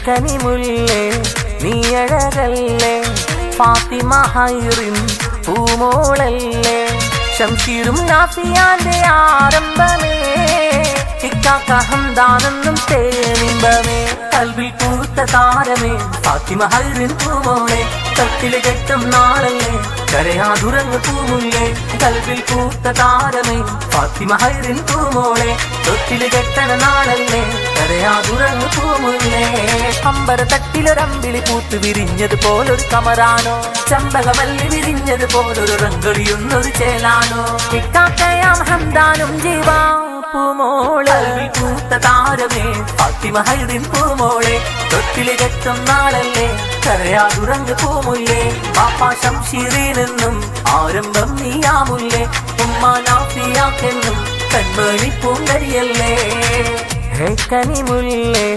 കനിമുല്ലേ നീയഴകല്ലേ ഫാത്തിമ ഹൈറിൻ പൂമോളല്ലേ ശംശീറും നാഫിയാന്റെ ആരംഭമേ ഇക്കാക്ക ഹംദാനെന്നും തേനിമ്പമേ കൽവിൽ പൂത്ത താരമേ ഫാത്തിമ ഹൈറിൻ പൂമോളെ തട്ടില് കെട്ടും നാളല്ലേ കരയാതുറങ്ങ് പൂമുല്ലേ കൽവിൽ പൂത്ത താരമേ ഫാത്തിമ ഹൈറിൻ പൂമോളെ തൊട്ടില് കെട്ടണ നാളല്ലേ കരയാതുറങ്ങ് പൂമുല്ലേ അമ്പര തട്ടിലൊരമ്പിളി പൂത്ത് വിരിഞ്ഞത് പോലൊരു കമറാണോ ചമ്പകമല്ലി വിരിഞ്ഞത് പോലൊരു റങ്കളിയുന്നൊരു ചേലാണോ ഇക്കാക്കയാം ഹംദാനും ജീവാ പൂമോളെ പൂത്ത താരമേ ഫാത്തിമ ഹൈറിൻ പൂമോളെ തൊട്ടില് കെട്ടും നാളല്ലേ കരയാതുറങ്ങ് പൂമുല്ലേ പാപ്പ ശംശീറിനെന്നും ആരംഭം നീയാമുല്ലേ ഉമ്മ നാഫിയാക്കെന്നും കൺമണി പൂങ്കരിയല്ലേ കനിമുല്ലേ